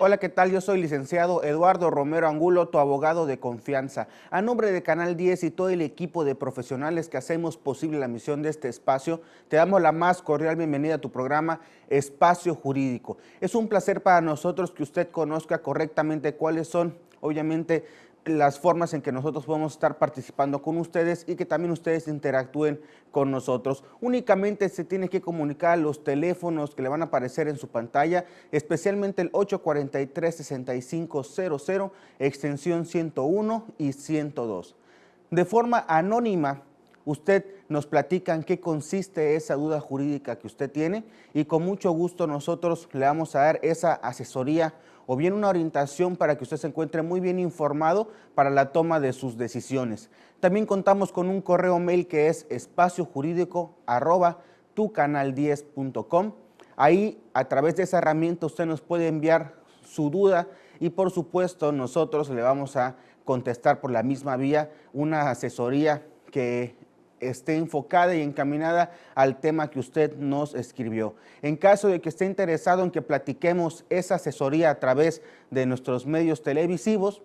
Hola, ¿qué tal? Yo soy licenciado Eduardo Romero Angulo, tu abogado de confianza. A nombre de Canal 10 y todo el equipo de profesionales que hacemos posible la misión de este espacio, te damos la más cordial bienvenida a tu programa Espacio Jurídico. Es un placer para nosotros que usted conozca correctamente cuáles son, obviamente, las formas en que nosotros podemos estar participando con ustedes y que también ustedes interactúen con nosotros. Únicamente se tiene que comunicar a los teléfonos que le van a aparecer en su pantalla, especialmente el 843-6500, extensión 101 y 102. De forma anónima, usted nos platica en qué consiste esa duda jurídica que usted tiene y con mucho gusto nosotros le vamos a dar esa asesoría o bien una orientación para que usted se encuentre muy bien informado para la toma de sus decisiones. También contamos con un correo mail que es espaciojurídico@tucanal10.com. Ahí, a través de esa herramienta, usted nos puede enviar su duda y, por supuesto, nosotros le vamos a contestar por la misma vía una asesoría que esté enfocada y encaminada al tema que usted nos escribió. En caso de que esté interesado en que platiquemos esa asesoría a través de nuestros medios televisivos,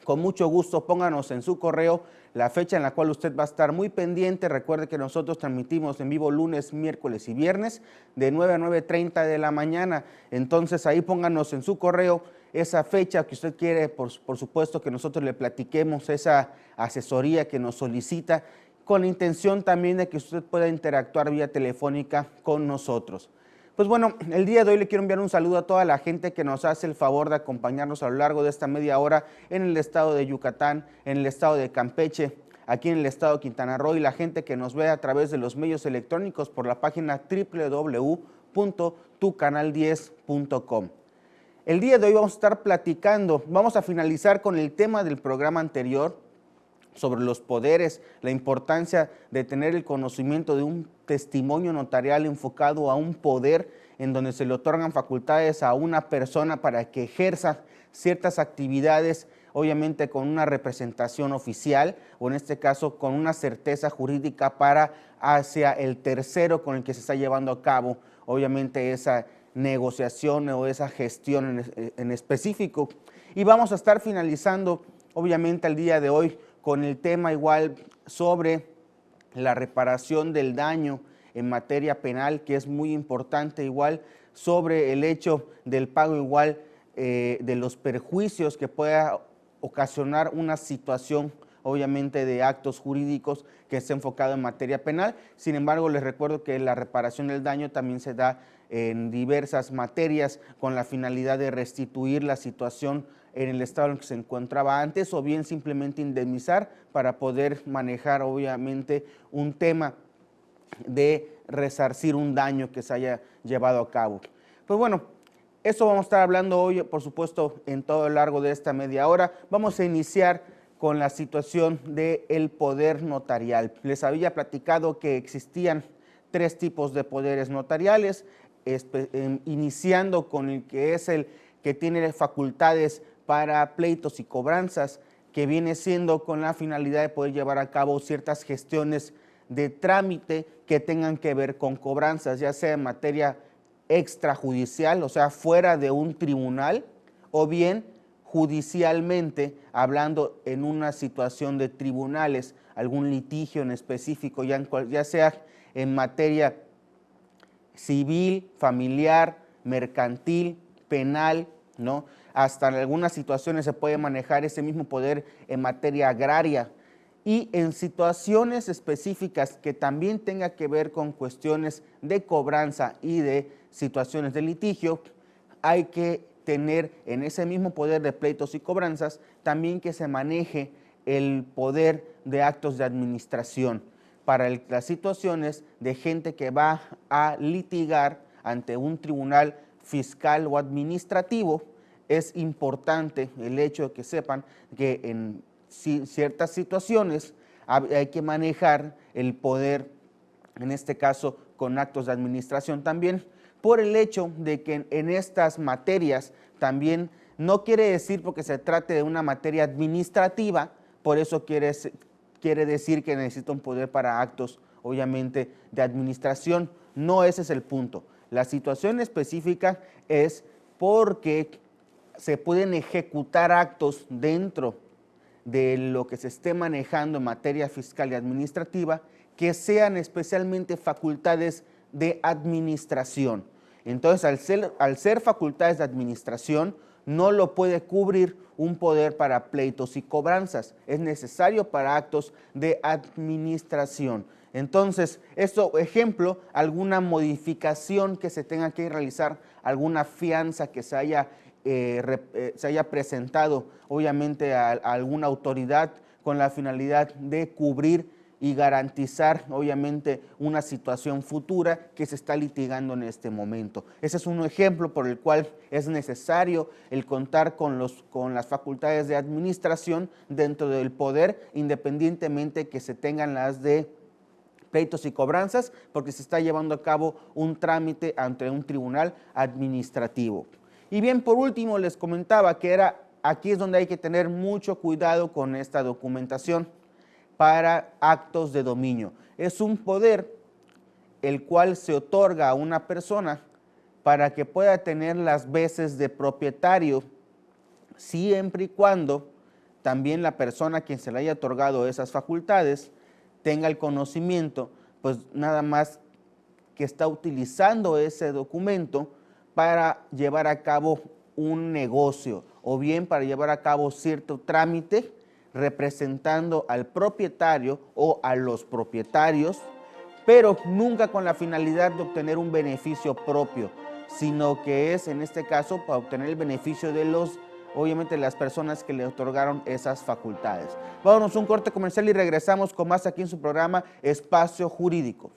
con mucho gusto pónganos en su correo la fecha en la cual usted va a estar muy pendiente. Recuerde que nosotros transmitimos en vivo lunes, miércoles y viernes de 9 a 9:30 de la mañana. Entonces ahí pónganos en su correo esa fecha que usted quiere, por supuesto que nosotros le platiquemos esa asesoría que nos solicita, con la intención también de que usted pueda interactuar vía telefónica con nosotros. Pues bueno, el día de hoy le quiero enviar un saludo a toda la gente que nos hace el favor de acompañarnos a lo largo de esta media hora en el estado de Yucatán, en el estado de Campeche, aquí en el estado de Quintana Roo, y la gente que nos ve a través de los medios electrónicos por la página www.tucanal10.com. El día de hoy vamos a estar platicando, vamos a finalizar con el tema del programa anterior, sobre los poderes, la importancia de tener el conocimiento de un testimonio notarial enfocado a un poder en donde se le otorgan facultades a una persona para que ejerza ciertas actividades, obviamente con una representación oficial o en este caso con una certeza jurídica para hacia el tercero con el que se está llevando a cabo, obviamente esa negociación o esa gestión en específico. Y vamos a estar finalizando, obviamente, el día de hoy con el tema igual sobre la reparación del daño en materia penal, que es muy importante, igual sobre el hecho del pago igual de los perjuicios que pueda ocasionar una situación, obviamente, de actos jurídicos que esté enfocado en materia penal. Sin embargo, les recuerdo que la reparación del daño también se da en diversas materias con la finalidad de restituir la situación en el estado en el que se encontraba antes o bien simplemente indemnizar para poder manejar, obviamente, un tema de resarcir un daño que se haya llevado a cabo. Pues bueno, eso vamos a estar hablando hoy, por supuesto, en todo lo largo de esta media hora. Vamos a iniciar con la situación del poder notarial. Les había platicado que existían tres tipos de poderes notariales, iniciando con el que es el que tiene facultades para pleitos y cobranzas, que viene siendo con la finalidad de poder llevar a cabo ciertas gestiones de trámite que tengan que ver con cobranzas, ya sea en materia extrajudicial, o sea, fuera de un tribunal, o bien judicialmente, hablando en una situación de tribunales, algún litigio en específico, ya sea en materia civil, familiar, mercantil, penal, ¿no? Hasta en algunas situaciones se puede manejar ese mismo poder en materia agraria y en situaciones específicas que también tenga que ver con cuestiones de cobranza y de situaciones de litigio, hay que tener en ese mismo poder de pleitos y cobranzas también que se maneje el poder de actos de administración para las situaciones de gente que va a litigar ante un tribunal fiscal o administrativo. Es importante el hecho de que sepan que en ciertas situaciones hay que manejar el poder, en este caso con actos de administración también, por el hecho de que en estas materias también no quiere decir porque se trate de una materia administrativa, por eso quiere decir que necesita un poder para actos, obviamente, de administración. No, ese es el punto. La situación específica es porque se pueden ejecutar actos dentro de lo que se esté manejando en materia fiscal y administrativa que sean especialmente facultades de administración. Entonces, al ser facultades de administración, no lo puede cubrir un poder para pleitos y cobranzas. Es necesario para actos de administración. Entonces, esto, ejemplo, alguna modificación que se tenga que realizar, alguna fianza que se haya presentado, obviamente, a alguna autoridad con la finalidad de cubrir y garantizar, obviamente, una situación futura que se está litigando en este momento. Ese es un ejemplo por el cual es necesario el contar con las facultades de administración dentro del poder, independientemente que se tengan las de pleitos y cobranzas, porque se está llevando a cabo un trámite ante un tribunal administrativo. Y bien, por último, les comentaba que aquí es donde hay que tener mucho cuidado con esta documentación para actos de dominio. Es un poder el cual se otorga a una persona para que pueda tener las veces de propietario, siempre y cuando también la persona a quien se le haya otorgado esas facultades tenga el conocimiento, pues nada más que está utilizando ese documento para llevar a cabo un negocio o bien para llevar a cabo cierto trámite representando al propietario o a los propietarios, pero nunca con la finalidad de obtener un beneficio propio, sino que es en este caso para obtener el beneficio de obviamente las personas que le otorgaron esas facultades. Vámonos a un corte comercial y regresamos con más aquí en su programa Espacio Jurídico.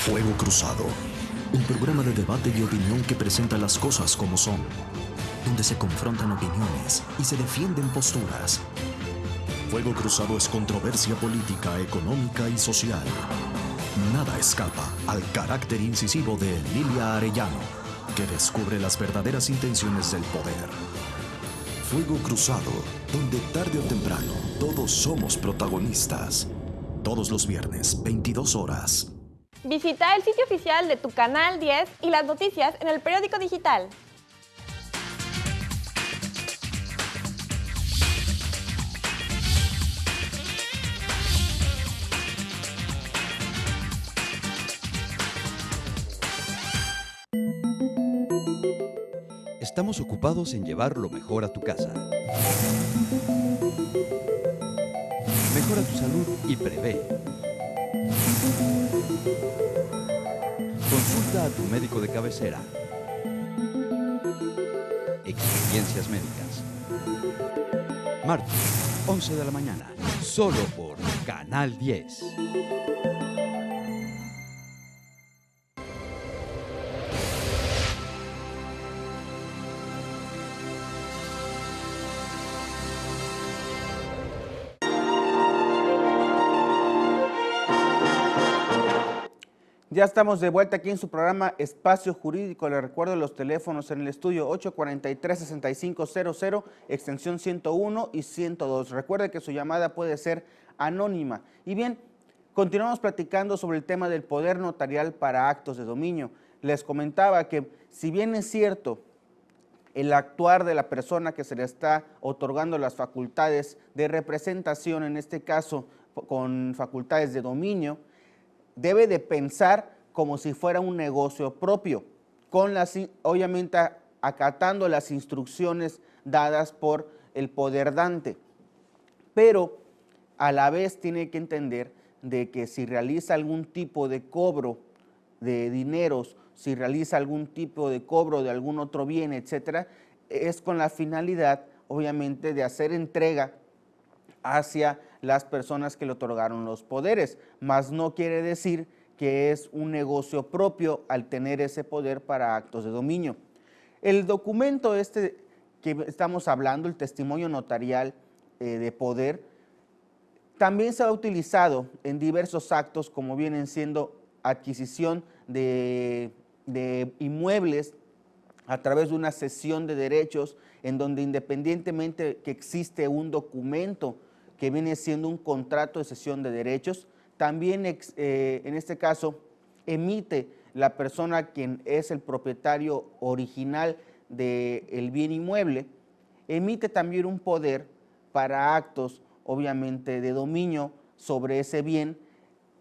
Fuego Cruzado, un programa de debate y opinión que presenta las cosas como son, donde se confrontan opiniones y se defienden posturas. Fuego Cruzado es controversia política, económica y social. Nada escapa al carácter incisivo de Lilia Arellano, que descubre las verdaderas intenciones del poder. Fuego Cruzado, donde tarde o temprano todos somos protagonistas. Todos los viernes, 22 horas. Visita el sitio oficial de tu Canal 10 y las noticias en el periódico digital. Estamos ocupados en llevar lo mejor a tu casa. Mejora tu salud y prevé. Consulta a tu médico de cabecera. Experiencias médicas. Martes, 11 de la mañana, solo por Canal 10. Ya estamos de vuelta aquí en su programa Espacio Jurídico. Les recuerdo los teléfonos en el estudio 843-6500, extensión 101 y 102. Recuerde que su llamada puede ser anónima. Y bien, continuamos platicando sobre el tema del poder notarial para actos de dominio. Les comentaba que si bien es cierto el actuar de la persona que se le está otorgando las facultades de representación, en este caso con facultades de dominio, debe de pensar como si fuera un negocio propio, obviamente acatando las instrucciones dadas por el poder dante. Pero a la vez tiene que entender de que si realiza algún tipo de cobro de dineros, si realiza algún tipo de cobro de algún otro bien, etcétera, es con la finalidad, obviamente, de hacer entrega hacia las personas que le otorgaron los poderes, mas no quiere decir que es un negocio propio al tener ese poder para actos de dominio. El documento que estamos hablando, el testimonio notarial de poder, también se ha utilizado en diversos actos como vienen siendo adquisición de inmuebles a través de una cesión de derechos en donde independientemente que existe un documento que viene siendo un contrato de cesión de derechos, también en este caso emite la persona quien es el propietario original del bien inmueble, emite también un poder para actos obviamente de dominio sobre ese bien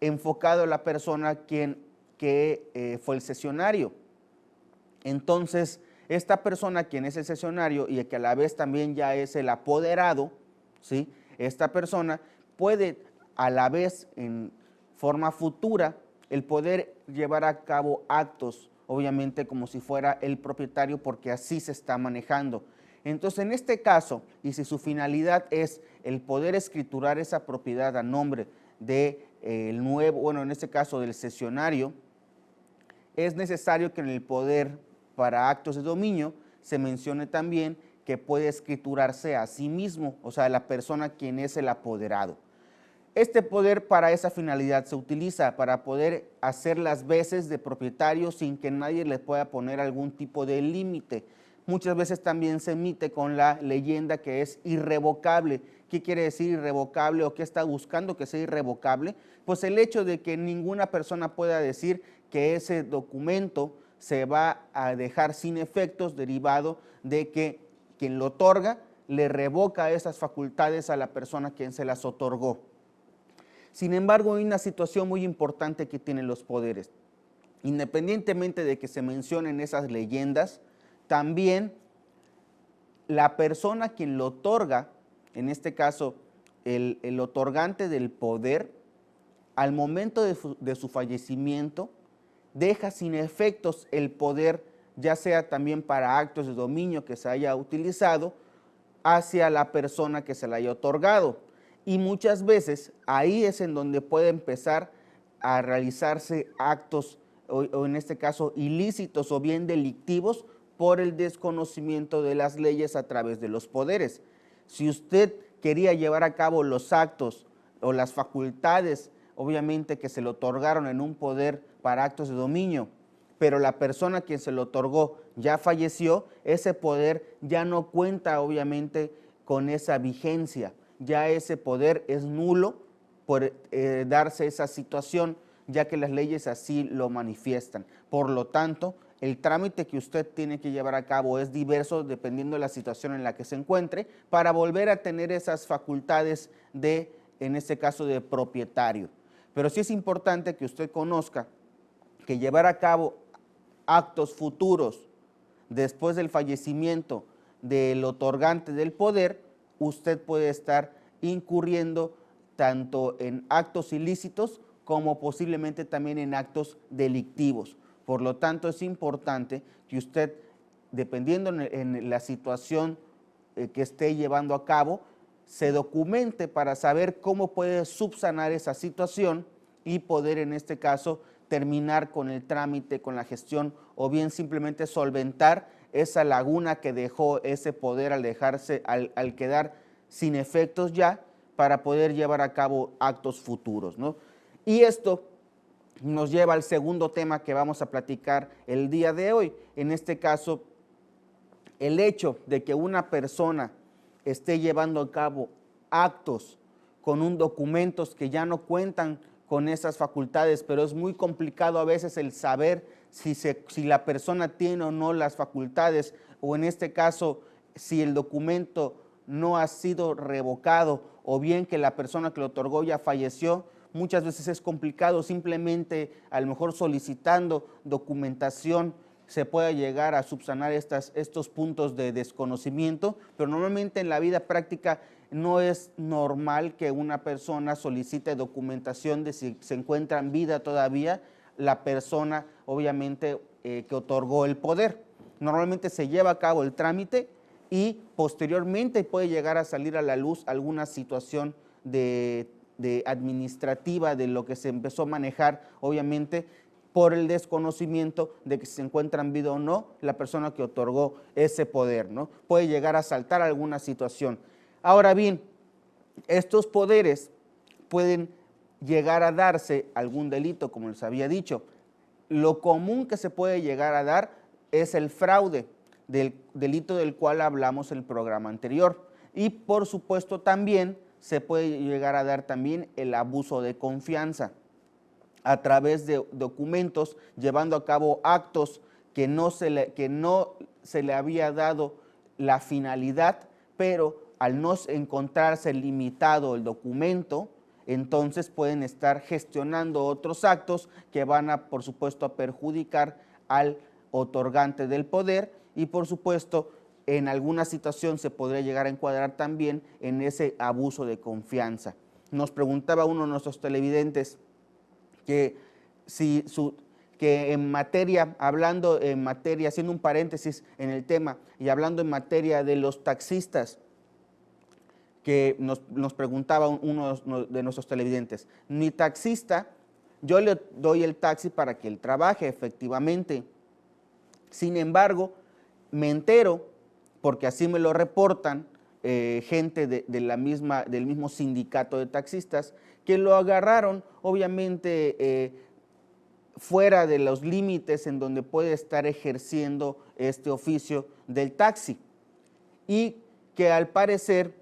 enfocado a la persona que fue el cesionario. Entonces, esta persona quien es el cesionario y que a la vez también ya es el apoderado, ¿sí? Esta persona puede a la vez en forma futura el poder llevar a cabo actos, obviamente como si fuera el propietario porque así se está manejando. Entonces, en este caso, y si su finalidad es el poder escriturar esa propiedad a nombre del nuevo, bueno, en este caso del cesionario, es necesario que en el poder para actos de dominio se mencione también que puede escriturarse a sí mismo, o sea, la persona quien es el apoderado. Este poder para esa finalidad se utiliza para poder hacer las veces de propietario sin que nadie le pueda poner algún tipo de límite. Muchas veces también se emite con la leyenda que es irrevocable. ¿Qué quiere decir irrevocable o qué está buscando que sea irrevocable? Pues el hecho de que ninguna persona pueda decir que ese documento se va a dejar sin efectos derivado de que quien lo otorga le revoca esas facultades a la persona quien se las otorgó. Sin embargo, hay una situación muy importante que tienen los poderes. Independientemente de que se mencionen esas leyendas, también la persona quien lo otorga, en este caso el otorgante del poder, al momento de su fallecimiento, deja sin efectos el poder, ya sea también para actos de dominio que se haya utilizado, hacia la persona que se le haya otorgado. Y muchas veces ahí es en donde puede empezar a realizarse actos, o en este caso ilícitos o bien delictivos, por el desconocimiento de las leyes a través de los poderes. Si usted quería llevar a cabo los actos o las facultades, obviamente que se le otorgaron en un poder para actos de dominio, pero la persona a quien se le otorgó ya falleció, ese poder ya no cuenta obviamente con esa vigencia, ya ese poder es nulo por darse esa situación, ya que las leyes así lo manifiestan. Por lo tanto, el trámite que usted tiene que llevar a cabo es diverso dependiendo de la situación en la que se encuentre para volver a tener esas facultades de, en este caso, de propietario. Pero sí es importante que usted conozca que llevar a cabo actos futuros después del fallecimiento del otorgante del poder, usted puede estar incurriendo tanto en actos ilícitos como posiblemente también en actos delictivos. Por lo tanto, es importante que usted, dependiendo en la situación que esté llevando a cabo, se documente para saber cómo puede subsanar esa situación y poder, en este caso, terminar con el trámite, con la gestión, o bien simplemente solventar esa laguna que dejó ese poder al quedar sin efectos ya, para poder llevar a cabo actos futuros, ¿no? Y esto nos lleva al segundo tema que vamos a platicar el día de hoy. En este caso, el hecho de que una persona esté llevando a cabo actos con documentos que ya no cuentan con esas facultades, pero es muy complicado a veces el saber si la persona tiene o no las facultades, o en este caso, si el documento no ha sido revocado, o bien que la persona que lo otorgó ya falleció. Muchas veces es complicado, simplemente a lo mejor solicitando documentación se puede llegar a subsanar estos puntos de desconocimiento, pero normalmente en la vida práctica no es normal que una persona solicite documentación de si se encuentra en vida todavía la persona, obviamente, que otorgó el poder. Normalmente se lleva a cabo el trámite y posteriormente puede llegar a salir a la luz alguna situación de administrativa de lo que se empezó a manejar, obviamente, por el desconocimiento de que si se encuentra en vida o no la persona que otorgó ese poder, ¿no? Puede llegar a saltar alguna situación. Ahora bien, estos poderes pueden llegar a darse algún delito, como les había dicho. Lo común que se puede llegar a dar es el fraude, del delito del cual hablamos en el programa anterior. Y por supuesto también se puede llegar a dar también el abuso de confianza a través de documentos, llevando a cabo actos que no se le había dado la finalidad, pero al no encontrarse limitado el documento, entonces pueden estar gestionando otros actos que van a, por supuesto, a perjudicar al otorgante del poder y, por supuesto, en alguna situación se podría llegar a encuadrar también en ese abuso de confianza. Nos preguntaba uno de nuestros televidentes que en materia, haciendo un paréntesis en el tema y hablando en materia de los taxistas, que nos preguntaba uno de nuestros televidentes, mi taxista, yo le doy el taxi para que él trabaje efectivamente, sin embargo, me entero, porque así me lo reportan gente del mismo sindicato de taxistas, que lo agarraron obviamente fuera de los límites en donde puede estar ejerciendo este oficio del taxi y que al parecer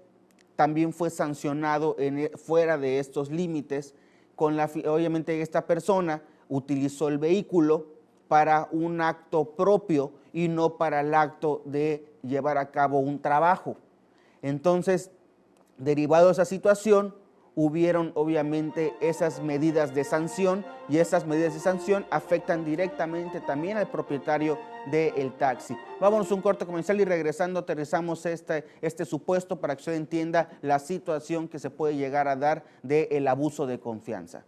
también fue sancionado fuera de estos límites. Obviamente esta persona utilizó el vehículo para un acto propio y no para el acto de llevar a cabo un trabajo. Entonces, derivado de esa situación, hubieron obviamente esas medidas de sanción y esas medidas de sanción afectan directamente también al propietario del taxi. Vámonos a un corte comercial y regresando aterrizamos este supuesto para que usted entienda la situación que se puede llegar a dar del abuso de confianza.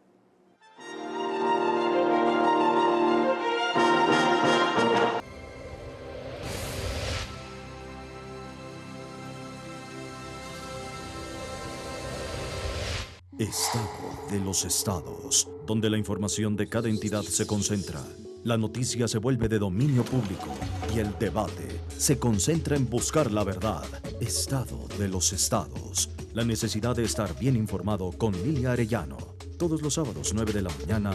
Estado de los estados, donde la información de cada entidad se concentra. La noticia se vuelve de dominio público y el debate se concentra en buscar la verdad. Estado de los estados. La necesidad de estar bien informado con Lilia Arellano. Todos los sábados, 9 de la mañana.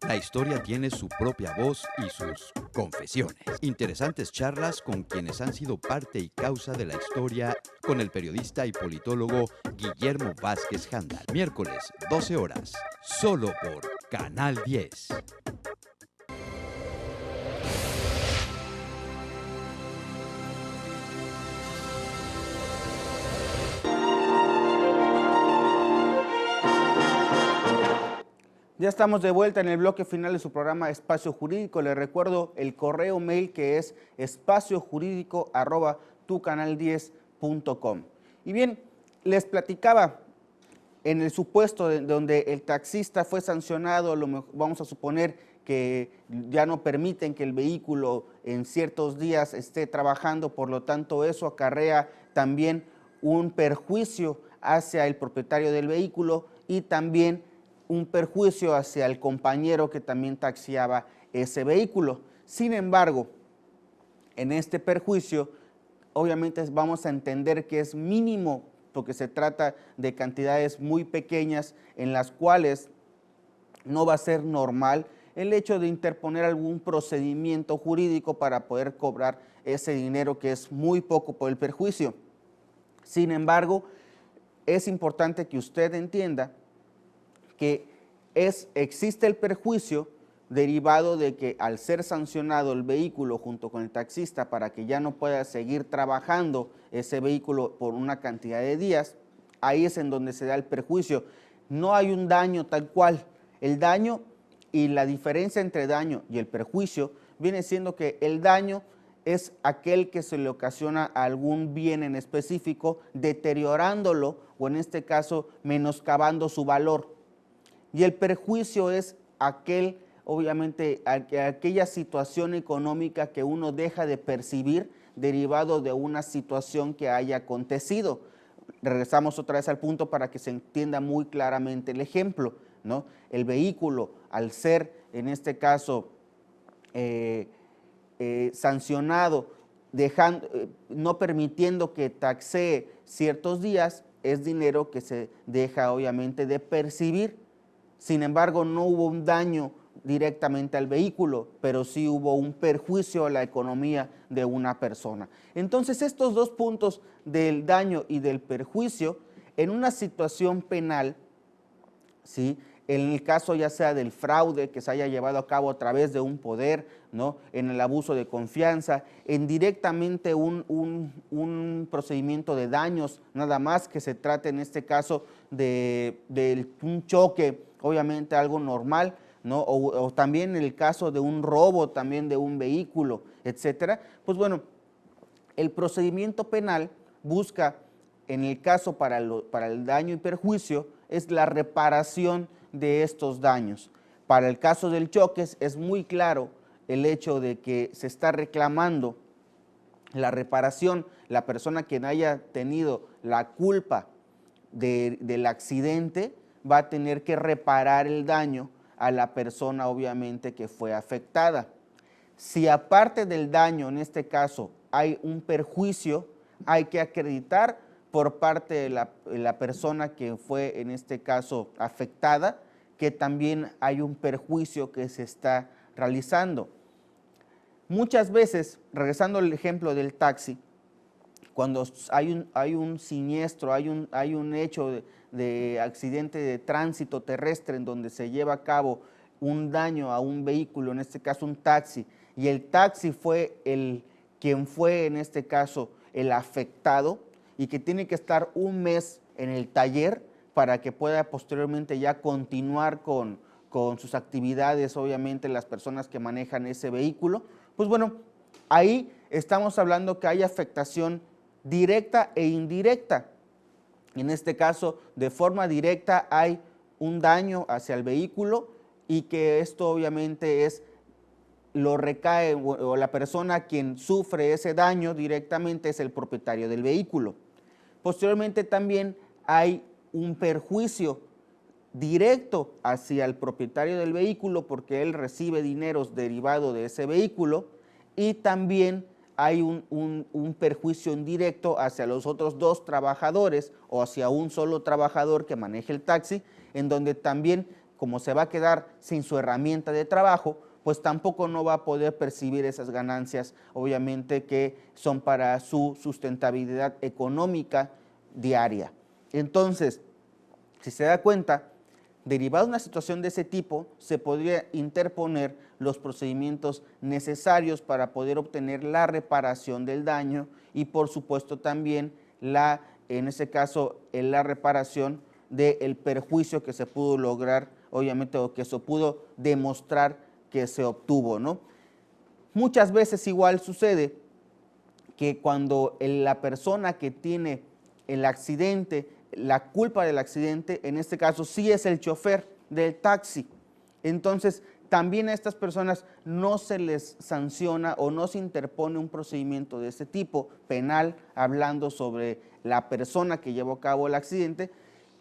La historia tiene su propia voz y sus confesiones. Interesantes charlas con quienes han sido parte y causa de la historia con el periodista y politólogo Guillermo Vázquez Handal. Miércoles, 12 horas, solo por Canal 10. Ya estamos de vuelta en el bloque final de su programa Espacio Jurídico. Les recuerdo el correo mail que es espaciojurídico@tucanal10.com. Y bien, les platicaba en el supuesto donde el taxista fue sancionado, vamos a suponer que ya no permiten que el vehículo en ciertos días esté trabajando, por lo tanto eso acarrea también un perjuicio hacia el propietario del vehículo y también un perjuicio hacia el compañero que también taxiaba ese vehículo. Sin embargo, en este perjuicio, obviamente vamos a entender que es mínimo, porque se trata de cantidades muy pequeñas en las cuales no va a ser normal el hecho de interponer algún procedimiento jurídico para poder cobrar ese dinero que es muy poco por el perjuicio. Sin embargo, es importante que usted entienda que existe el perjuicio derivado de que al ser sancionado el vehículo junto con el taxista para que ya no pueda seguir trabajando ese vehículo por una cantidad de días, ahí es en donde se da el perjuicio. No hay un daño tal cual. El daño y la diferencia entre daño y el perjuicio viene siendo que el daño es aquel que se le ocasiona a algún bien en específico, deteriorándolo o en este caso menoscabando su valor. Y el perjuicio es aquel, obviamente, aquella situación económica que uno deja de percibir derivado de una situación que haya acontecido. Regresamos otra vez al punto para que se entienda muy claramente el ejemplo, ¿no? El vehículo, al ser, en este caso, sancionado, no permitiendo que taxee ciertos días, es dinero que se deja obviamente de percibir. Sin embargo, no hubo un daño directamente al vehículo, pero sí hubo un perjuicio a la economía de una persona. Entonces, estos dos puntos del daño y del perjuicio, en una situación penal, ¿sí?, en el caso ya sea del fraude que se haya llevado a cabo a través de un poder, ¿no?, en el abuso de confianza, en directamente un procedimiento de daños, nada más que se trate en este caso de un choque, obviamente algo normal, ¿no?, o también en el caso de un robo también de un vehículo, etcétera. Pues bueno, el procedimiento penal busca, en el caso para el daño y perjuicio, es la reparación de estos daños. Para el caso del choque es muy claro el hecho de que se está reclamando la reparación, la persona quien haya tenido la culpa del accidente va a tener que reparar el daño a la persona obviamente que fue afectada. Si aparte del daño, en este caso, hay un perjuicio, hay que acreditar por parte de la persona que fue en este caso afectada, que también hay un perjuicio que se está realizando. Muchas veces, regresando al ejemplo del taxi, cuando hay un siniestro, hay un hecho de accidente de tránsito terrestre en donde se lleva a cabo un daño a un vehículo, en este caso un taxi, y el taxi fue quien fue en este caso el afectado, y que tiene que estar un mes en el taller para que pueda posteriormente ya continuar con sus actividades, obviamente las personas que manejan ese vehículo, pues bueno, ahí estamos hablando que hay afectación directa e indirecta. En este caso, de forma directa hay un daño hacia el vehículo y que esto obviamente lo recae o la persona quien sufre ese daño directamente es el propietario del vehículo. Posteriormente también hay un perjuicio directo hacia el propietario del vehículo porque él recibe dineros derivados de ese vehículo y también hay un perjuicio indirecto hacia los otros dos trabajadores o hacia un solo trabajador que maneje el taxi, en donde también, como se va a quedar sin su herramienta de trabajo, pues tampoco no va a poder percibir esas ganancias, obviamente, que son para su sustentabilidad económica diaria. Entonces, si se da cuenta, derivado de una situación de ese tipo, se podría interponer los procedimientos necesarios para poder obtener la reparación del daño y, por supuesto, también en ese caso, la reparación del perjuicio que se pudo lograr, obviamente, o que se pudo demostrar que se obtuvo, ¿no? Muchas veces igual sucede que cuando la persona que tiene el accidente, la culpa del accidente, en este caso sí es el chofer del taxi. Entonces, también a estas personas no se les sanciona o no se interpone un procedimiento de este tipo penal, hablando sobre la persona que llevó a cabo el accidente,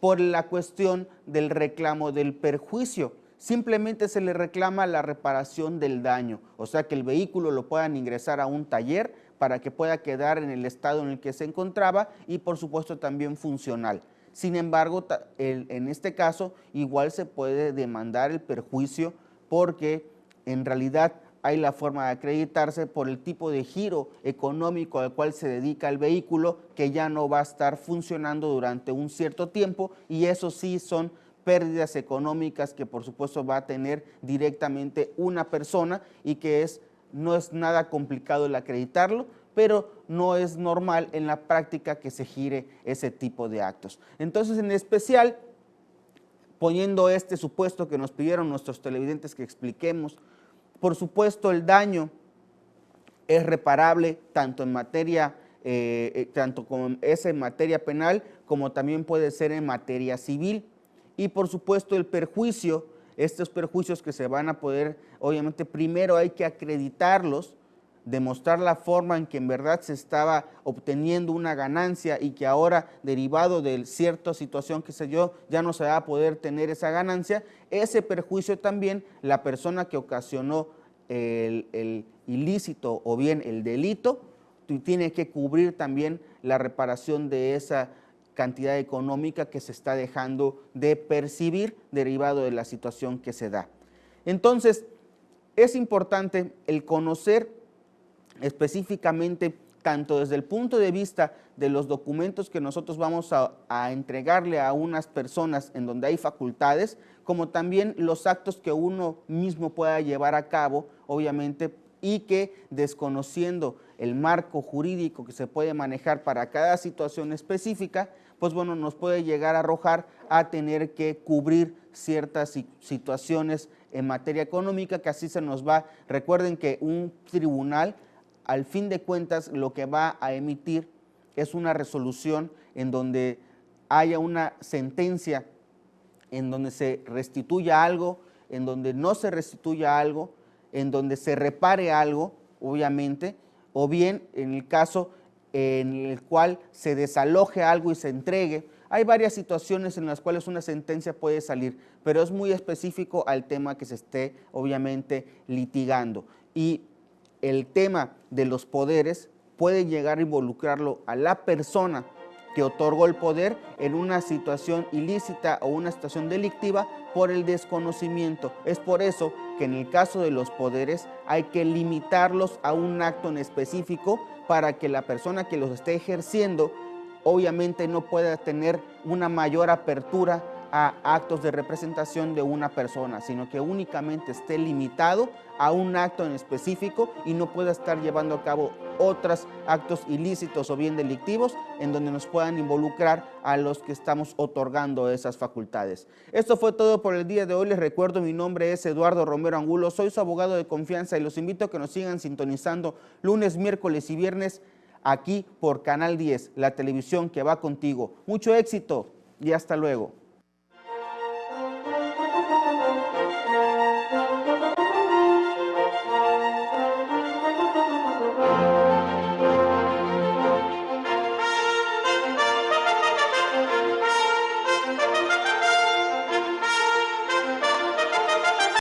por la cuestión del reclamo del perjuicio. Simplemente se le reclama la reparación del daño, o sea que el vehículo lo puedan ingresar a un taller para que pueda quedar en el estado en el que se encontraba y por supuesto también funcional. Sin embargo, en este caso igual se puede demandar el perjuicio porque en realidad hay la forma de acreditarse por el tipo de giro económico al cual se dedica el vehículo que ya no va a estar funcionando durante un cierto tiempo y eso sí son pérdidas económicas que por supuesto va a tener directamente una persona y que no es nada complicado el acreditarlo, pero no es normal en la práctica que se gire ese tipo de actos. Entonces, en especial, poniendo este supuesto que nos pidieron nuestros televidentes que expliquemos, por supuesto el daño es reparable tanto en materia, tanto como es en materia penal, como también puede ser en materia civil. Y por supuesto el perjuicio, estos perjuicios que se van a poder, obviamente primero hay que acreditarlos, demostrar la forma en que en verdad se estaba obteniendo una ganancia y que ahora, derivado de cierta situación que se dio, ya no se va a poder tener esa ganancia. Ese perjuicio también, la persona que ocasionó el ilícito o bien el delito, tiene que cubrir también la reparación de esa cantidad económica que se está dejando de percibir derivado de la situación que se da. Entonces, es importante el conocer específicamente, tanto desde el punto de vista de los documentos que nosotros vamos a entregarle a unas personas en donde hay facultades, como también los actos que uno mismo pueda llevar a cabo, obviamente, y que desconociendo el marco jurídico que se puede manejar para cada situación específica, pues bueno, nos puede llegar a arrojar a tener que cubrir ciertas situaciones en materia económica, que así se nos va. Recuerden que un tribunal, al fin de cuentas, lo que va a emitir es una resolución en donde haya una sentencia, en donde se restituya algo, en donde no se restituya algo, en donde se repare algo, obviamente, o bien en el caso en el cual se desaloje algo y se entregue. Hay varias situaciones en las cuales una sentencia puede salir, pero es muy específico al tema que se esté, obviamente, litigando. Y el tema de los poderes puede llegar a involucrarlo a la persona que otorgó el poder en una situación ilícita o una situación delictiva por el desconocimiento. Es por eso que en el caso de los poderes hay que limitarlos a un acto en específico para que la persona que los esté ejerciendo obviamente no pueda tener una mayor apertura a actos de representación de una persona, sino que únicamente esté limitado a un acto en específico y no pueda estar llevando a cabo otros actos ilícitos o bien delictivos en donde nos puedan involucrar a los que estamos otorgando esas facultades. Esto fue todo por el día de hoy. Les recuerdo, mi nombre es Eduardo Romero Angulo, soy su abogado de confianza y los invito a que nos sigan sintonizando lunes, miércoles y viernes aquí por Canal 10, la televisión que va contigo. Mucho éxito y hasta luego.